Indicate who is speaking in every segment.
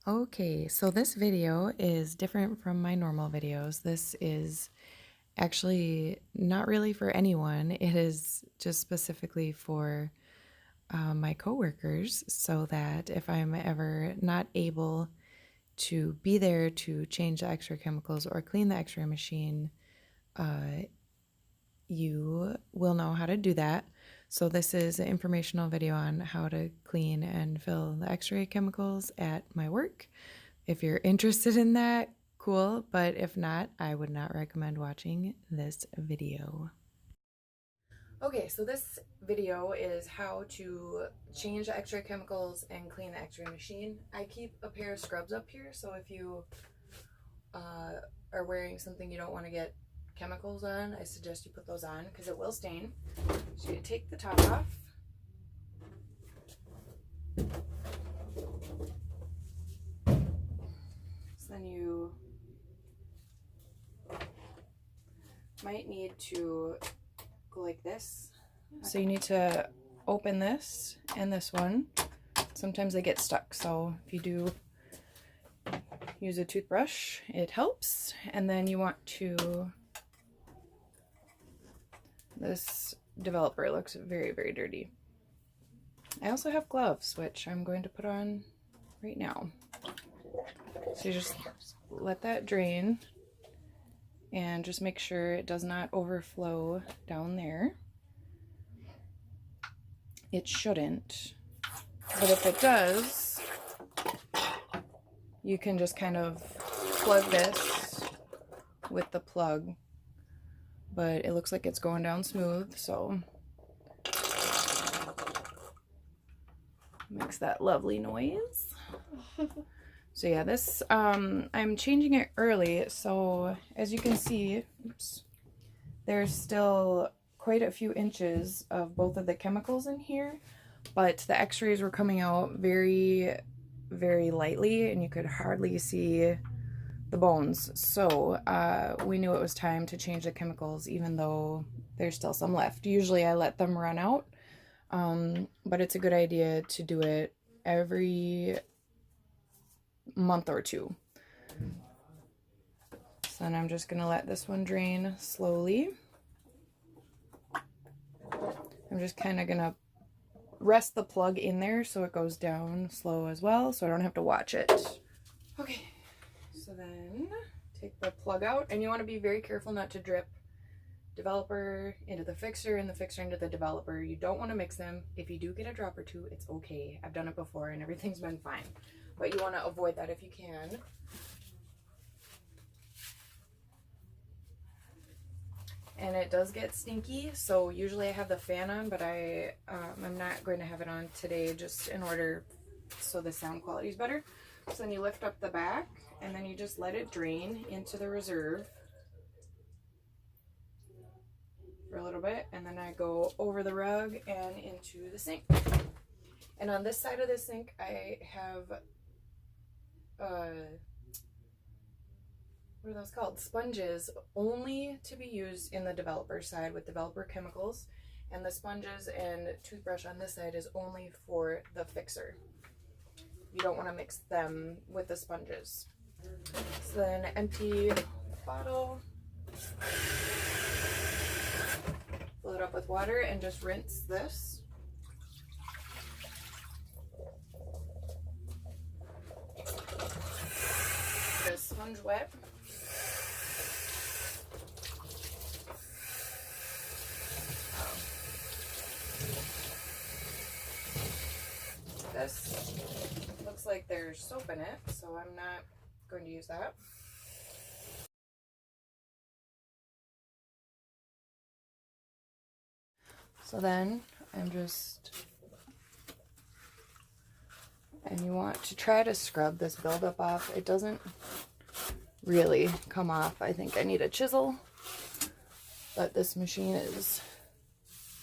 Speaker 1: Okay, so this video is different from my normal videos. This is actually not really for anyone. It is just specifically for my coworkers, so that if I'm ever not able to be there to change the X-ray chemicals or clean the X-ray machine, you will know how to do that. So this is an informational video on how to clean and fill the X-ray chemicals at my work. If you're interested in that, cool, but if not, I would not recommend watching this video. Okay, so this video is how to change the X-ray chemicals and clean the X-ray machine. I keep a pair of scrubs up here, so if you are wearing something you don't want to get chemicals on, I suggest you put those on because it will stain. So you take the top off. So then you might need to go like this. So you need to open this and this one. Sometimes they get stuck, so if you do use a toothbrush, it helps. And then you want to, this developer looks very, very dirty. I also have gloves, which I'm going to put on right now. So you just let that drain and just make sure it does not overflow down there. It shouldn't, but if it does, you can just kind of plug this with the plug, but it looks like it's going down smooth, so makes that lovely noise. So yeah, this, I'm changing it early, so as you can see, oops, there's still quite a few inches of both of the chemicals in here, but the x-rays were coming out very, very lightly, and you could hardly see the bones. So we knew it was time to change the chemicals, even though there's still some left. Usually I let them run out, but it's a good idea to do it every month or two. So then I'm just gonna let this one drain slowly. I'm just kind of gonna rest the plug in there so it goes down slow as well, so I don't have to watch it. Okay, so then take the plug out, and you want to be very careful not to drip developer into the fixer and the fixer into the developer. You don't want to mix them. If you do get a drop or two, it's okay. I've done it before and everything's been fine, but you want to avoid that if you can. And it does get stinky, so usually I have the fan on, but I'm not going to have it on today, just in order so the sound quality is better. So then you lift up the back, and then you just let it drain into the reserve for a little bit, and then I go over the rug and into the sink. And on this side of the sink, I have what are those called? Sponges, only to be used in the developer side with developer chemicals, and the sponges and toothbrush on this side is only for the fixer. You don't want to mix them with the sponges. So then empty bottle, fill it up with water, and just rinse this. Get a sponge wet. This looks like there's soap in it, so I'm not going to use that. So then and you want to try to scrub this buildup off. It doesn't really come off. I think I need a chisel, but this machine has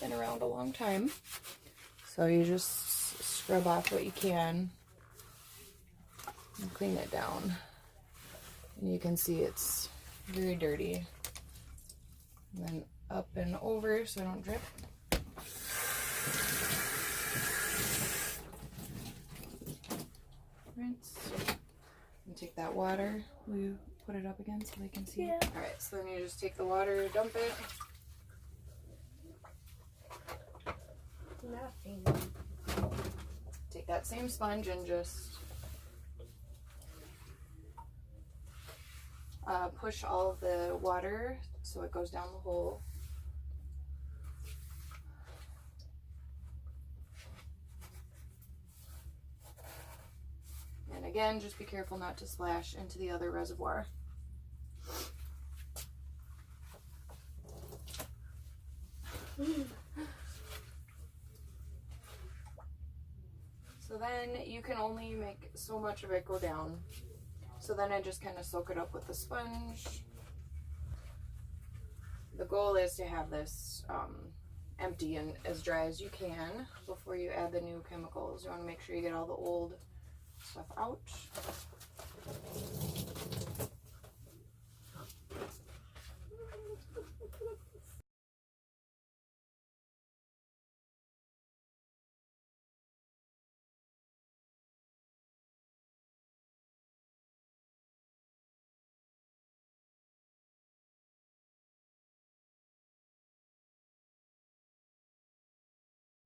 Speaker 1: been around a long time, so you just scrub off what you can and clean it down. And you can see it's very dirty. And then up and over so I don't drip. Rinse. take that water. Will you put it up again so they can see?
Speaker 2: Yeah.
Speaker 1: All right, so then you just take the water, dump it.
Speaker 2: Nothing.
Speaker 1: Take that same sponge and just push all of the water so it goes down the hole. And again, just be careful not to splash into the other reservoir. So then you can only make so much of it go down. So then I just kind of soak it up with the sponge. The goal is to have this empty and as dry as you can before you add the new chemicals. You want to make sure you get all the old stuff out.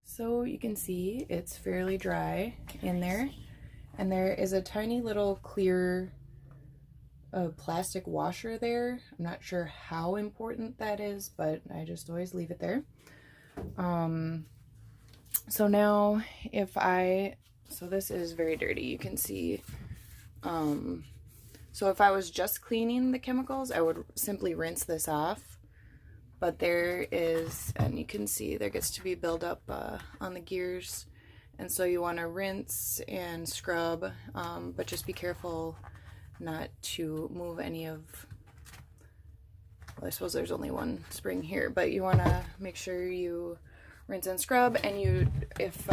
Speaker 1: So you can see it's fairly dry in there, and there is a tiny little clear plastic washer there. I'm not sure how important that is, but I just always leave it there. So now so this is very dirty, you can see. So if I was just cleaning the chemicals, I would simply rinse this off. But there is, and you can see there gets to be buildup on the gears. And so you want to rinse and scrub, but just be careful not to move any of, well, I suppose there's only one spring here, but you want to make sure you rinse and scrub. And if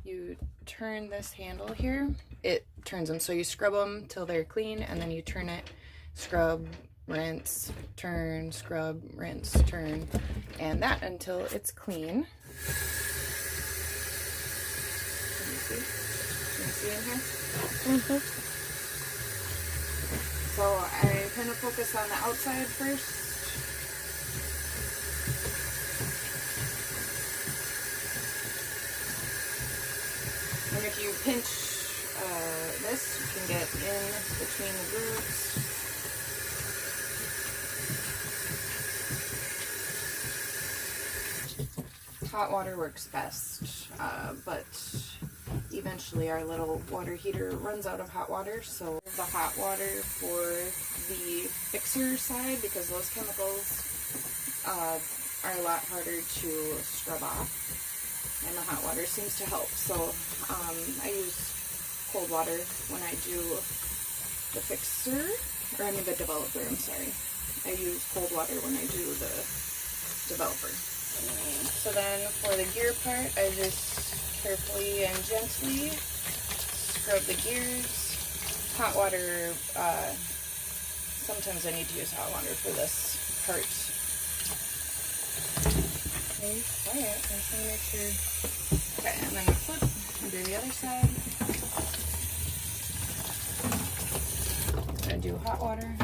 Speaker 1: you turn this handle here, it turns them. So you scrub them till they're clean, and then you turn it, scrub, rinse, turn, scrub, rinse, turn, and that until it's clean. Can you see? Can you see in here?
Speaker 2: Mm-hmm.
Speaker 1: So I kind of focus on the outside first. And if you pinch this, you can get in between the grooves. Hot water works best, but eventually our little water heater runs out of hot water, so the hot water for the fixer side, because those chemicals are a lot harder to scrub off, and the hot water seems to help. So I use cold water when I do the fixer, or I mean the developer, I'm sorry. I use cold water when I do the developer. So then for the gear part, I just carefully and gently scrub the gears. Hot water, sometimes I need to use hot water for this part. Okay, quiet, I just want to make sure. Okay, and then flip and do the other side. I do hot water.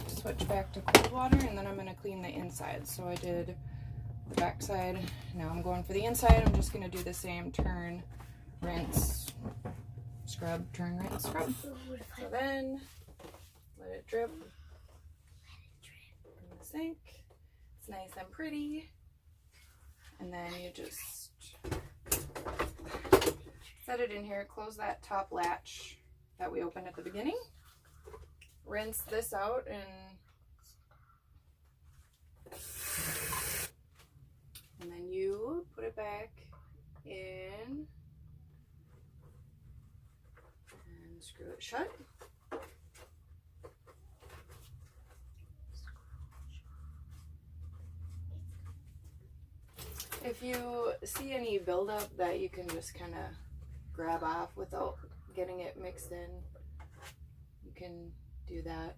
Speaker 1: Switch back to cold water, and then I'm going to clean the inside. So I did the back side, now I'm going for the inside. I'm just going to do the same: turn, rinse, scrub, turn, rinse, scrub. So then let it drip in the sink. It's nice and pretty, and then you just set it in here. Close that top latch that we opened at the beginning. Rinse this out, and then you put it back in and screw it shut. If you see any buildup that you can just kind of grab off without getting it mixed in, you can do that.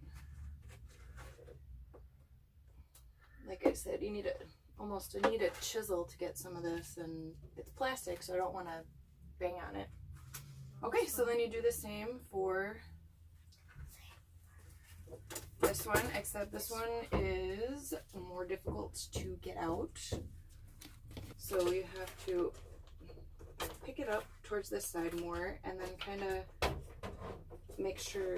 Speaker 1: Like I said, you need almost a chisel to get some of this, and it's plastic, so I don't want to bang on it. Okay, so then you do the same for this one, except this one is more difficult to get out. So you have to pick it up towards this side more, and then kind of make sure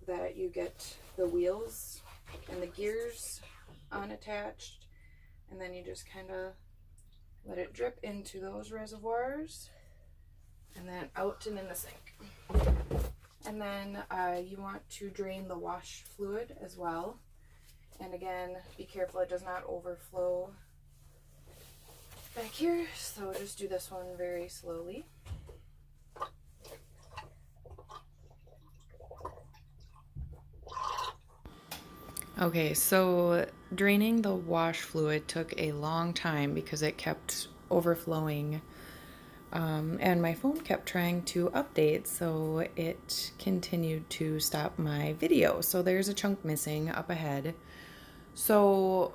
Speaker 1: that you get the wheels and the gears unattached, and then you just kind of let it drip into those reservoirs and then out and in the sink. And then you want to drain the wash fluid as well, and again, be careful it does not overflow back here, so just do this one very slowly. Okay, so draining the wash fluid took a long time because it kept overflowing, and my phone kept trying to update, so it continued to stop my video. So there's a chunk missing up ahead. So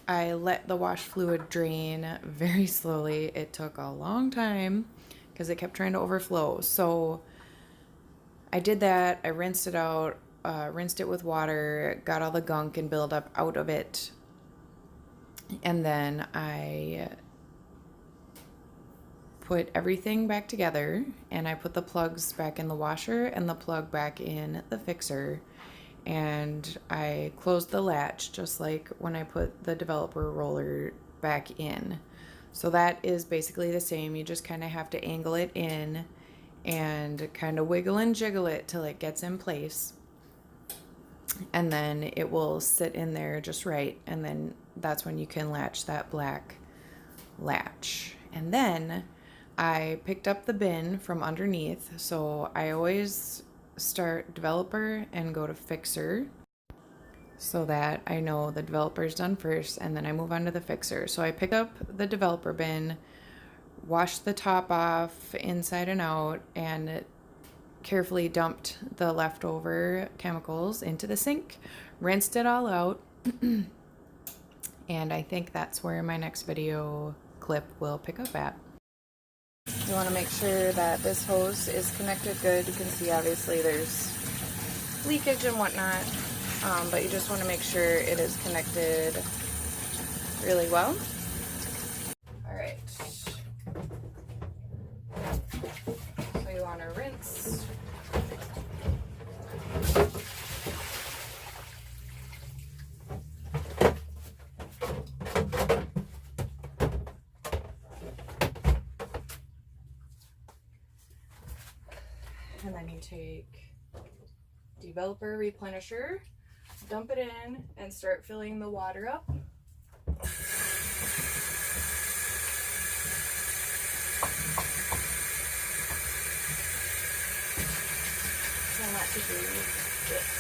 Speaker 1: I let the wash fluid drain very slowly. It took a long time because it kept trying to overflow. So I did that. I rinsed it out, rinsed it with water, got all the gunk and buildup out of it. And then I put everything back together, and I put the plugs back in the washer and the plug back in the fixer. And I closed the latch just like when I put the developer roller back in. So that is basically the same. You just kind of have to angle it in and kind of wiggle and jiggle it till it gets in place. And then it will sit in there just right. And then that's when you can latch that black latch. And then I picked up the bin from underneath. So I always start developer and go to fixer so that I know the developer's done first, and then I move on to the fixer. So I pick up the developer bin, wash the top off inside and out, and carefully dumped the leftover chemicals into the sink, rinsed it all out, and I think that's where my next video clip will pick up at. You want to make sure that this hose is connected good. You can see obviously there's leakage and whatnot, but you just want to make sure it is connected really well. All right. So you want to rinse. And then you take developer replenisher, dump it in, and start filling the water up. Try not to do this.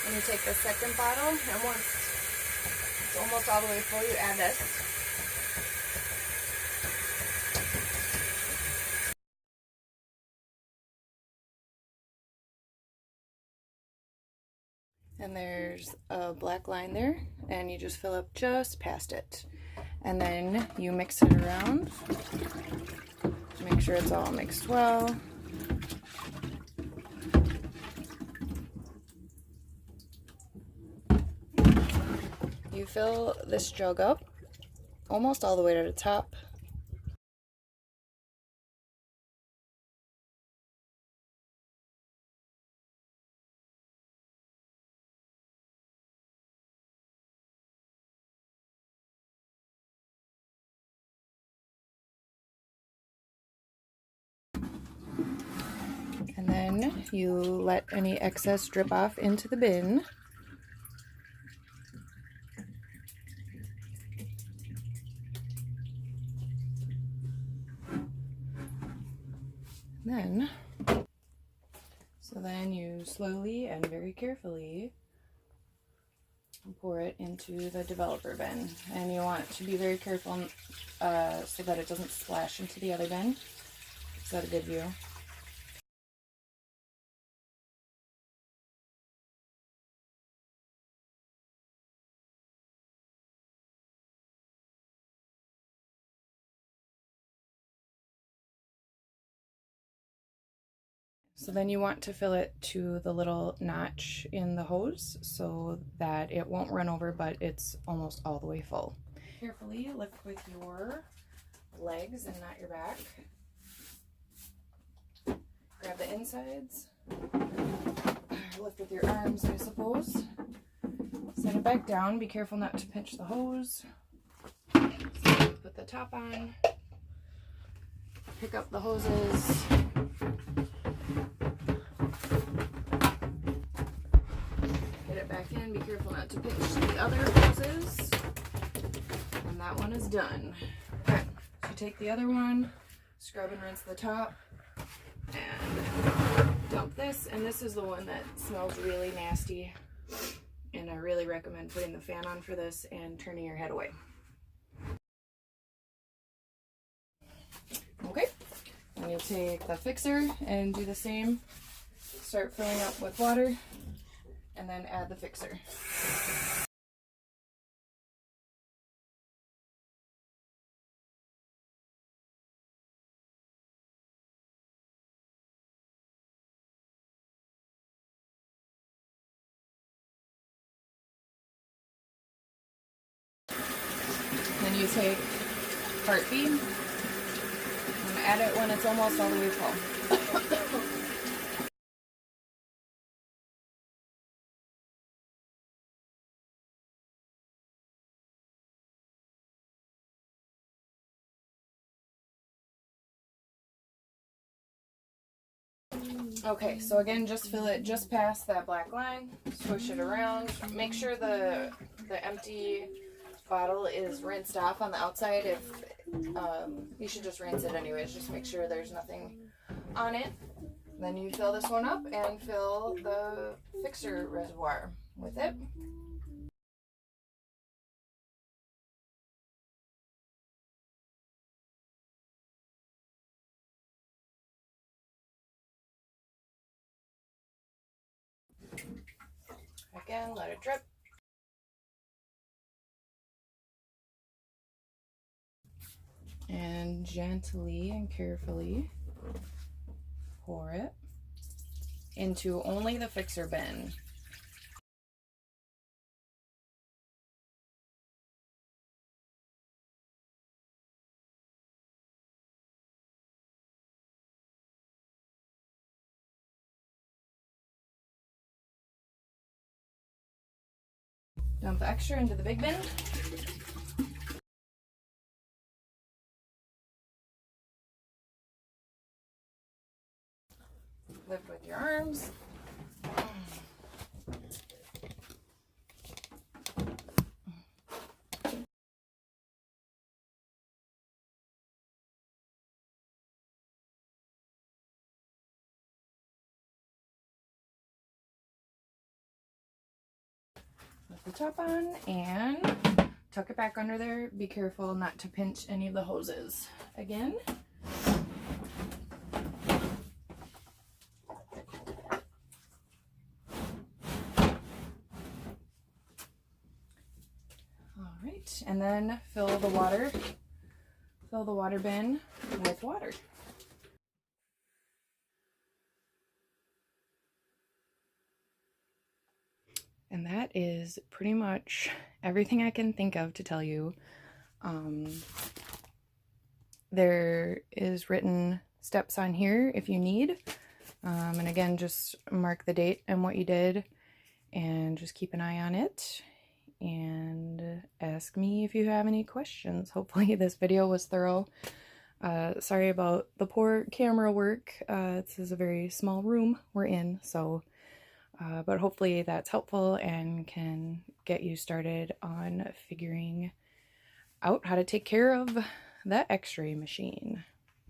Speaker 1: And you take the second bottle, and once it's almost all the way full, you add this. And there's a black line there, and you just fill up just past it. And then you mix it around. Make sure it's all mixed well. You fill this jug up almost all the way to the top. And then you let any excess drip off into the bin. then you slowly and very carefully pour it into the developer bin, and you want to be very careful so that it doesn't splash into the other bin. Is that a good view? So then you want to fill it to the little notch in the hose so that it won't run over, but it's almost all the way full. Carefully lift with your legs and not your back. Grab the insides. Lift with your arms, I suppose. Set it back down. Be careful not to pinch the hose. So put the top on. Pick up the hoses. Back in, be careful not to pinch the other hoses, and that one is done. Okay, so take the other one, scrub and rinse the top, and dump this, and this is the one that smells really nasty, and I really recommend putting the fan on for this and turning your head away. Okay, and you'll take the fixer and do the same. Start filling up with water, and then add the fixer. Then you take part B and add it when it's almost all the way full. Okay, so again, just fill it just past that black line, swish it around, make sure the empty bottle is rinsed off on the outside. If you should just rinse it anyways, just make sure there's nothing on it. Then you fill this one up and fill the fixer reservoir with it. Again, let it drip. And gently and carefully pour it into only the fixer bin. Dump the extra into the big bin. Lift with your arms. Put the top on and tuck it back under there. Be careful not to pinch any of the hoses. Again. Alright, and then fill the water bin with water. And that is pretty much everything I can think of to tell you. There is written steps on here if you need. And again, just mark the date and what you did and just keep an eye on it. And ask me if you have any questions. Hopefully this video was thorough. Sorry about the poor camera work. This is a very small room we're in, so but hopefully that's helpful and can get you started on figuring out how to take care of that x-ray machine.